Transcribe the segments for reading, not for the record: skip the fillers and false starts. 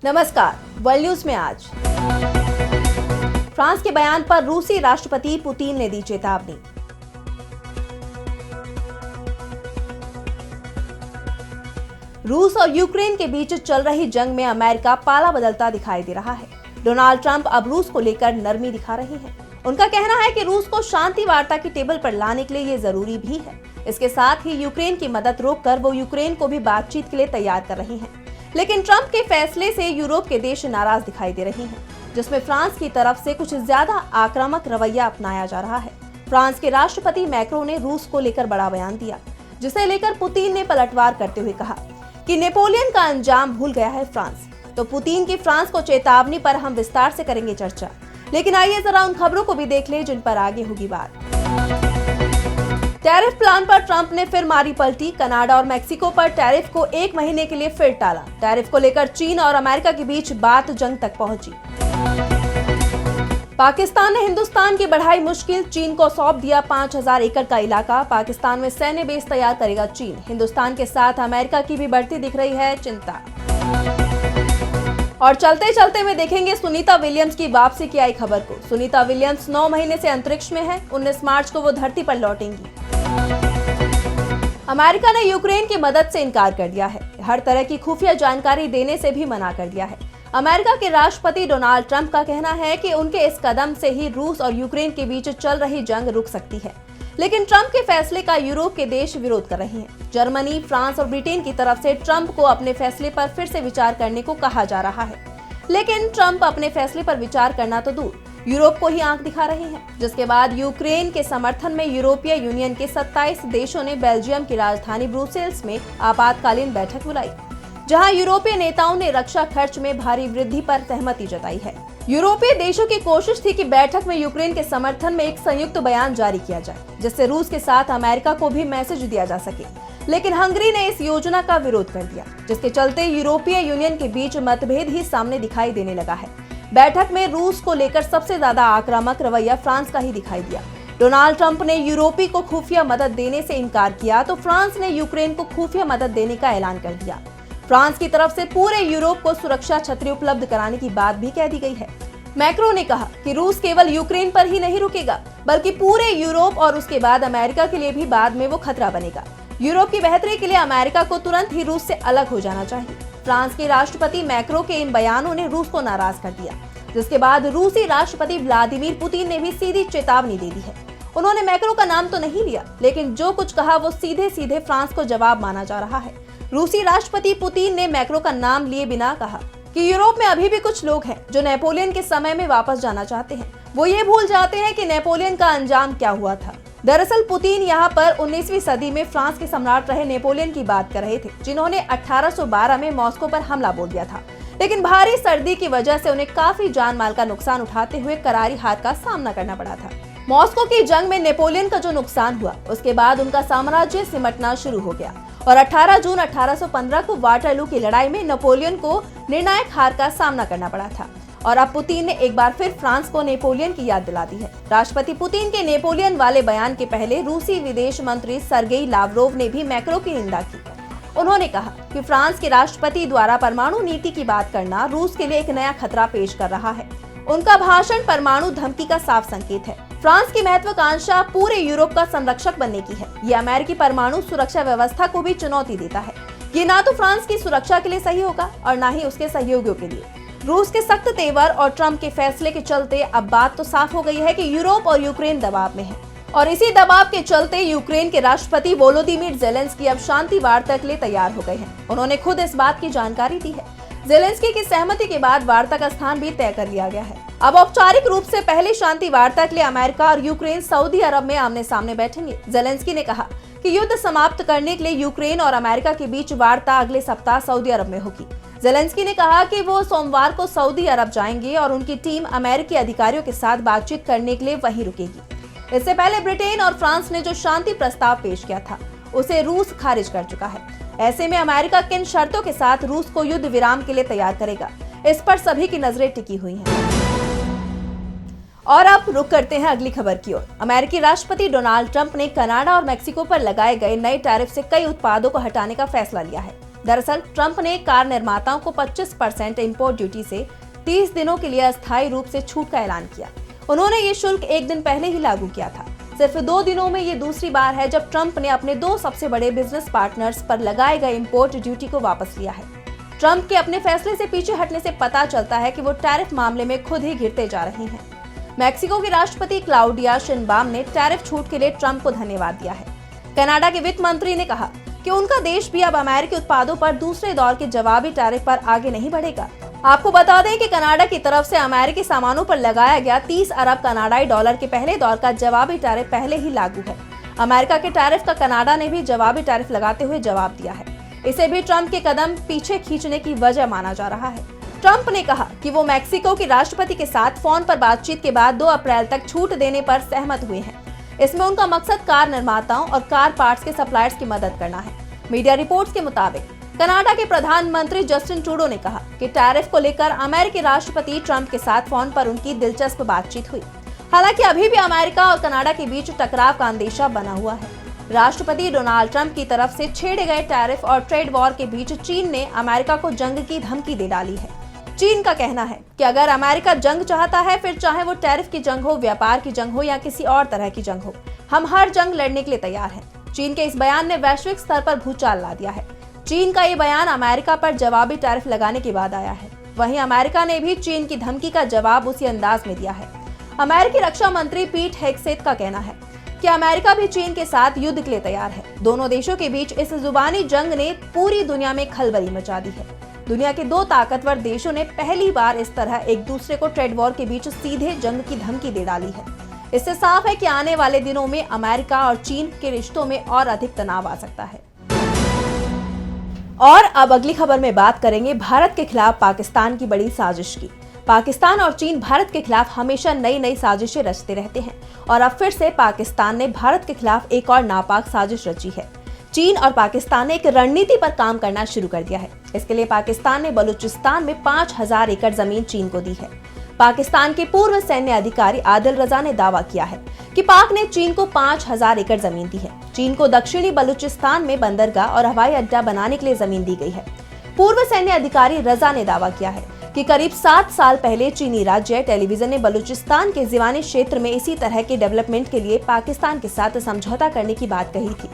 नमस्कार, world news में आज फ्रांस के बयान पर रूसी राष्ट्रपति पुतिन ने दी चेतावनी। रूस और यूक्रेन के बीच चल रही जंग में अमेरिका पाला बदलता दिखाई दे रहा है। डोनाल्ड ट्रंप अब रूस को लेकर नरमी दिखा रहे हैं। उनका कहना है कि रूस को शांति वार्ता की टेबल पर लाने के लिए ये जरूरी भी है। इसके साथ ही यूक्रेन की मदद रोककर वो यूक्रेन को भी बातचीत के लिए तैयार कर रही हैं। लेकिन ट्रंप के फैसले से यूरोप के देश नाराज दिखाई दे रहे हैं, जिसमें फ्रांस की तरफ से कुछ ज्यादा आक्रामक रवैया अपनाया जा रहा है। फ्रांस के राष्ट्रपति मैक्रो ने रूस को लेकर बड़ा बयान दिया, जिसे लेकर पुतिन ने पलटवार करते हुए कहा कि नेपोलियन का अंजाम भूल गया है फ्रांस। तो पुतिन की फ्रांस को चेतावनी पर हम विस्तार से करेंगे चर्चा, लेकिन आइए जरा उन खबरों को भी देख लें जिन पर आगे होगी बात। टैरिफ प्लान पर ट्रंप ने फिर मारी पलटी। कनाडा और मेक्सिको पर टैरिफ को 1 महीने के लिए फिर टाला। टैरिफ को लेकर चीन और अमेरिका के बीच बात जंग तक पहुंची। पाकिस्तान ने हिंदुस्तान की बढ़ाई मुश्किल, चीन को सौंप दिया 5000 एकड़ का इलाका। पाकिस्तान में सैन्य बेस तैयार करेगा चीन। हिंदुस्तान के साथ अमेरिका की भी बढ़ती दिख रही है चिंता। और चलते चलते में देखेंगे सुनीता विलियम्स की वापसी की आई खबर को। सुनीता विलियम्स 9 महीने से अंतरिक्ष में है। 19 मार्च को वो धरती पर लौटेंगी। अमेरिका ने यूक्रेन की मदद से इनकार कर दिया है। हर तरह की खुफिया जानकारी देने से भी मना कर दिया है। अमेरिका के राष्ट्रपति डोनाल्ड ट्रंप का कहना है कि उनके इस कदम से ही रूस और यूक्रेन के बीच चल रही जंग रुक सकती है। लेकिन ट्रंप के फैसले का यूरोप के देश विरोध कर रहे हैं। जर्मनी, फ्रांस और ब्रिटेन की तरफ से ट्रंप को अपने फैसले पर फिर से विचार करने को कहा जा रहा है। लेकिन ट्रंप अपने फैसले पर विचार करना तो दूर, यूरोप को ही आंख दिखा रहे हैं। जिसके बाद यूक्रेन के समर्थन में यूरोपीय यूनियन के 27 देशों ने बेल्जियम की राजधानी ब्रुसेल्स में आपातकालीन बैठक बुलाई, जहां यूरोपीय नेताओं ने रक्षा खर्च में भारी वृद्धि पर सहमति जताई है। यूरोपीय देशों की कोशिश थी कि बैठक में यूक्रेन के समर्थन में एक संयुक्त बयान जारी किया जाए, जिससे रूस के साथ अमेरिका को भी मैसेज दिया जा सके। लेकिन हंगरी ने इस योजना का विरोध कर दिया, जिसके चलते यूरोपीय यूनियन के बीच मतभेद ही सामने दिखाई देने लगा है। बैठक में रूस को लेकर सबसे ज्यादा आक्रामक रवैया फ्रांस का ही दिखाई दिया। डोनाल्ड ट्रंप ने यूरोपी को खुफिया मदद देने से इनकार किया, तो फ्रांस ने यूक्रेन को खुफिया मदद देने का ऐलान कर दिया। फ्रांस की तरफ से पूरे यूरोप को सुरक्षा छतरी उपलब्ध कराने की बात भी कह दी गई है। मैक्रो ने कहा कि रूस केवल यूक्रेन पर ही नहीं रुकेगा, बल्कि पूरे यूरोप और उसके बाद अमेरिका के लिए भी बाद में वो खतरा बनेगा। यूरोप की बेहतरी के लिए अमेरिका को तुरंत ही रूस से अलग हो जाना चाहिए। फ्रांस के राष्ट्रपति मैक्रो के इन बयानों ने रूस को नाराज कर दिया, जिसके बाद रूसी राष्ट्रपति व्लादिमीर पुतिन ने भी सीधी चेतावनी दे दी है। उन्होंने मैक्रो का नाम तो नहीं लिया, लेकिन जो कुछ कहा वो सीधे सीधे फ्रांस को जवाब माना जा रहा है। रूसी राष्ट्रपति पुतिन ने मैक्रो का नाम लिए बिना कहा कि यूरोप में अभी भी कुछ लोग हैं जो नेपोलियन के समय में वापस जाना चाहते हैं। वो ये भूल जाते हैं कि नेपोलियन का अंजाम क्या हुआ था। दरअसल पुतिन यहाँ पर 19वीं सदी में फ्रांस के सम्राट रहे नेपोलियन की बात कर रहे थे, जिन्होंने 1812 में मॉस्को पर हमला बोल दिया था। लेकिन भारी सर्दी की वजह से उन्हें काफी जान माल का नुकसान उठाते हुए करारी हार का सामना करना पड़ा था। मॉस्को की जंग में नेपोलियन का जो नुकसान हुआ, उसके बाद उनका साम्राज्य सिमटना शुरू हो गया और 18 जून 1815 को वाटरलू की लड़ाई में नेपोलियन को निर्णायक हार का सामना करना पड़ा था। और अब पुतिन ने एक बार फिर फ्रांस को नेपोलियन की याद दिला दी है। राष्ट्रपति पुतिन के नेपोलियन वाले बयान के पहले रूसी विदेश मंत्री सर्गेई लावरोव ने भी मैक्रो की निंदा की। उन्होंने कहा कि फ्रांस के राष्ट्रपति द्वारा परमाणु नीति की बात करना रूस के लिए एक नया खतरा पेश कर रहा है। उनका भाषण परमाणु धमकी का साफ संकेत है। फ्रांस की महत्वाकांक्षा पूरे यूरोप का संरक्षक बनने की है। ये अमेरिकी परमाणु सुरक्षा व्यवस्था को भी चुनौती देता है। ये ना तो फ्रांस की सुरक्षा के लिए सही होगा और ना ही उसके सहयोगियों के लिए। रूस के सख्त तेवर और ट्रंप के फैसले के चलते अब बात तो साफ हो गई है कि यूरोप और यूक्रेन दबाव में है। और इसी दबाव के चलते यूक्रेन के राष्ट्रपति वोलोदिमीर ज़ेलेंस्की अब शांति वार्ता के लिए तैयार हो गए हैं। उन्होंने खुद इस बात की जानकारी दी है। ज़ेलेंस्की की सहमति के बाद वार्ता का स्थान भी तय कर लिया गया है। अब औपचारिक रूप से पहली शांति वार्ता के लिए अमेरिका और यूक्रेन सऊदी अरब में आमने सामने बैठेंगे। ज़ेलेंस्की ने कहा कि युद्ध समाप्त करने के लिए यूक्रेन और अमेरिका के बीच वार्ता अगले सप्ताह सऊदी अरब में होगी। ज़ेलेंस्की ने कहा कि वो सोमवार को सऊदी अरब जाएंगे और उनकी टीम अमेरिकी अधिकारियों के साथ बातचीत करने के लिए वहीं रुकेगी। इससे पहले ब्रिटेन और फ्रांस ने जो शांति प्रस्ताव पेश किया था, उसे रूस खारिज कर चुका है। ऐसे में अमेरिका किन शर्तों के साथ रूस को युद्ध विराम के लिए तैयार करेगा, इस पर सभी की नजरें टिकी हुई हैं। और अब रुक करते हैं अगली खबर की ओर। अमेरिकी राष्ट्रपति डोनाल्ड ट्रंप ने कनाडा और मेक्सिको पर लगाए गए नए टैरिफ से कई उत्पादों को हटाने का फैसला लिया है। दरअसल ट्रंप ने कार निर्माताओं को 25% इंपोर्ट ड्यूटी से 30 दिनों के लिए अस्थायी रूप से छूट का ऐलान किया। उन्होंने ये शुल्क एक दिन पहले ही लागू किया था। सिर्फ 2 दिनों में ये दूसरी बार है जब ट्रंप ने अपने 2 सबसे बड़े बिजनेस पार्टनर्स पर लगाए गए इंपोर्ट ड्यूटी को वापस लिया है। ट्रंप के अपने फैसले से पीछे हटने से पता चलता है कि वो टैरिफ मामले में खुद ही घिरते जा रहे हैं। मैक्सिको की राष्ट्रपति क्लाउडिया शिनबाम ने टैरिफ छूट के लिए ट्रंप को धन्यवाद दिया है। कनाडा के वित्त मंत्री ने कहा कि उनका देश भी अब अमेरिकी उत्पादों पर दूसरे दौर के जवाबी टैरिफ पर आगे नहीं बढ़ेगा। आपको बता दें कि कनाडा की तरफ से अमेरिकी सामानों पर लगाया गया 30 अरब कनाडाई डॉलर के पहले दौर का जवाबी टैरिफ पहले ही लागू है। अमेरिका के टैरिफ का कनाडा ने भी जवाबी टैरिफ लगाते हुए जवाब दिया है। इसे भी ट्रंप के कदम पीछे खींचने की वजह माना जा रहा है। ट्रंप ने कहा कि वो मैक्सिको की राष्ट्रपति के साथ फोन पर बातचीत के बाद 2 अप्रैल तक छूट देने पर सहमत हुए हैं। इसमें उनका मकसद कार निर्माताओं और कार पार्ट्स के सप्लायर्स की मदद करना है। मीडिया रिपोर्ट्स के मुताबिक कनाडा के प्रधानमंत्री जस्टिन ट्रूडो ने कहा कि टैरिफ को लेकर अमेरिकी राष्ट्रपति ट्रंप के साथ फोन पर उनकी दिलचस्प बातचीत हुई। हालांकि अभी भी अमेरिका और कनाडा के बीच टकराव का अंदेशा बना हुआ है। राष्ट्रपति डोनाल्ड ट्रंप की तरफ से छेड़े गए टैरिफ और ट्रेड वॉर के बीच चीन ने अमेरिका को जंग की धमकी दे डाली है। चीन का कहना है कि अगर अमेरिका जंग चाहता है, फिर चाहे वो टैरिफ की जंग हो, व्यापार की जंग हो या किसी और तरह की जंग हो, हम हर जंग लड़ने के लिए तैयार हैं। चीन के इस बयान ने वैश्विक स्तर पर भूचाल ला दिया है। चीन का ये बयान अमेरिका पर जवाबी टैरिफ लगाने के बाद आया है। वहीं अमेरिका ने भी चीन की धमकी का जवाब उसी अंदाज में दिया है। अमेरिकी रक्षा मंत्री पीट हेगसेथ का कहना है कि अमेरिका भी चीन के साथ युद्ध के लिए तैयार है। दोनों देशों के बीच इस जुबानी जंग ने पूरी दुनिया में खलबली मचा दी है। दुनिया के 2 ताकतवर देशों ने पहली बार इस तरह एक दूसरे को ट्रेड वॉर के बीच सीधे जंग की धमकी दे डाली है। इससे साफ है कि आने वाले दिनों में अमेरिका और चीन के रिश्तों में और अधिक तनाव आ सकता है। और अब अगली खबर में बात करेंगे भारत के खिलाफ पाकिस्तान की बड़ी साजिश की। पाकिस्तान और चीन भारत के खिलाफ हमेशा नई नई साजिशें रचते रहते हैं और अब फिर से पाकिस्तान ने भारत के खिलाफ एक और नापाक साजिश रची है। चीन और पाकिस्तान ने एक रणनीति पर काम करना शुरू कर दिया है। इसके लिए पाकिस्तान ने बलूचिस्तान में 5000 एकड़ जमीन चीन को दी है। पाकिस्तान के पूर्व सैन्य अधिकारी आदिल रजा ने दावा किया है कि पाक ने चीन को 5000 एकड़ जमीन दी है। चीन को दक्षिणी बलूचिस्तान में बंदरगाह और हवाई अड्डा बनाने के लिए जमीन दी गई है। पूर्व सैन्य अधिकारी रजा ने दावा किया है कि करीब 7 साल पहले चीनी राज्य टेलीविजन ने बलूचिस्तान के जीवानी क्षेत्र में इसी तरह के डेवलपमेंट के लिए पाकिस्तान के साथ समझौता करने की बात कही थी।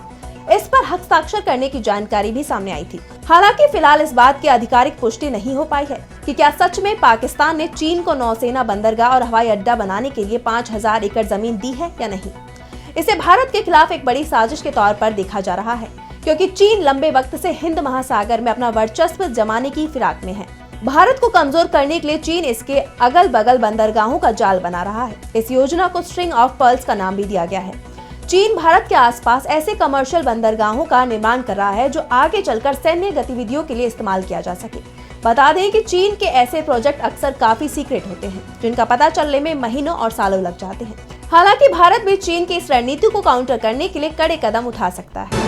इस पर हस्ताक्षर करने की जानकारी भी सामने आई थी। हालांकि फिलहाल इस बात की आधिकारिक पुष्टि नहीं हो पाई है कि क्या सच में पाकिस्तान ने चीन को नौसेना बंदरगाह और हवाई अड्डा बनाने के लिए 5000 एकड़ जमीन दी है या नहीं। इसे भारत के खिलाफ एक बड़ी साजिश के तौर पर देखा जा रहा है, क्योंकि चीन लंबे वक्त से हिंद महासागर में अपना वर्चस्व जमाने की फिराक में है। भारत को कमजोर करने के लिए चीन इसके अगल बगल बंदरगाहों का जाल बना रहा है। इस योजना को स्ट्रिंग ऑफ पर्ल्स का नाम भी दिया गया है। चीन भारत के आसपास ऐसे कमर्शियल बंदरगाहों का निर्माण कर रहा है जो आगे चलकर सैन्य गतिविधियों के लिए इस्तेमाल किया जा सके। बता दें कि चीन के ऐसे प्रोजेक्ट अक्सर काफी सीक्रेट होते हैं, जिनका पता चलने में महीनों और सालों लग जाते हैं। हालांकि भारत भी चीन की इस रणनीति को काउंटर करने के लिए कड़े कदम उठा सकता है।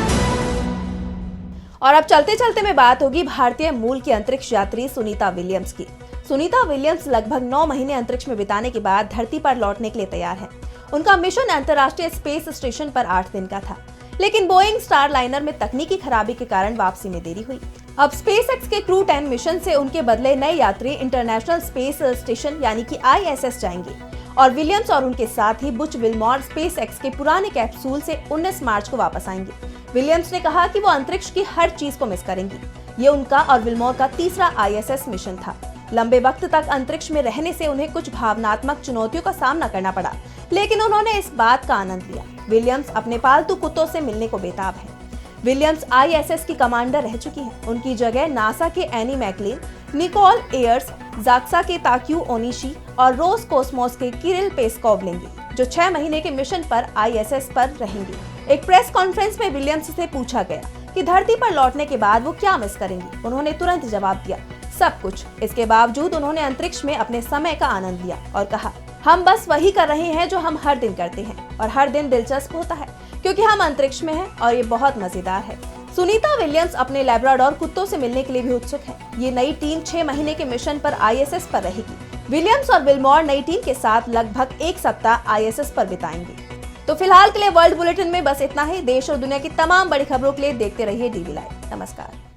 और अब चलते चलते में बात होगी भारतीय मूल की अंतरिक्ष यात्री सुनीता विलियम्स की। सुनीता विलियम्स लगभग 9 महीने अंतरिक्ष में बिताने के बाद धरती पर लौटने के लिए तैयार है। उनका मिशन अंतर्राष्ट्रीय स्पेस स्टेशन पर 8 दिन का था, लेकिन बोइंग स्टार लाइनर में तकनीकी खराबी के कारण वापसी में देरी हुई। अब स्पेसएक्स के क्रू 10 मिशन से उनके बदले नए यात्री इंटरनेशनल स्पेस स्टेशन यानी कि ISS जाएंगे और विलियम्स और उनके साथी बुच विल्मोर स्पेसएक्स के पुराने कैप्सूल से 19 मार्च को वापस आएंगे। विलियम्स ने कहा कि वो अंतरिक्ष की हर चीज को मिस करेंगी। ये उनका और विल्मोर का तीसरा ISS मिशन था। लंबे वक्त तक अंतरिक्ष में रहने से उन्हें कुछ भावनात्मक चुनौतियों का सामना करना पड़ा, लेकिन उन्होंने इस बात का आनंद लिया। विलियम्स अपने पालतू कुत्तों से मिलने को बेताब हैं। विलियम्स ISS की कमांडर रह चुकी हैं। उनकी जगह नासा के any McLean, Nicole Ayers, JAXA के ताक्यू ओनिशी और रोस कोस्मोस के किरिल पेस्कोव लेंगे, जो 6 महीने के मिशन पर ISS पर रहेंगे। एक प्रेस कॉन्फ्रेंस में विलियम्स से पूछा गया कि धरती पर लौटने के बाद वो क्या मिस करेंगी। उन्होंने तुरंत जवाब दिया, सब कुछ। इसके बावजूद उन्होंने अंतरिक्ष में अपने समय का आनंद लिया और कहा, हम बस वही कर रहे हैं जो हम हर दिन करते हैं और हर दिन दिलचस्प होता है क्योंकि हम अंतरिक्ष में हैं और ये बहुत मजेदार है। सुनीता विलियम्स अपने लैब्राडोर कुत्तों से मिलने के लिए भी उत्सुक है। ये नई टीम 6 महीने के मिशन पर ISS पर रहेगी। विलियम्स और विल्मोर नई टीम के साथ लगभग 1 सप्ताह ISS पर बिताएंगे। तो फिलहाल के लिए वर्ल्ड बुलेटिन में बस इतना ही। देश और दुनिया की तमाम बड़ी खबरों के लिए देखते रहिए DV लाइव। नमस्कार।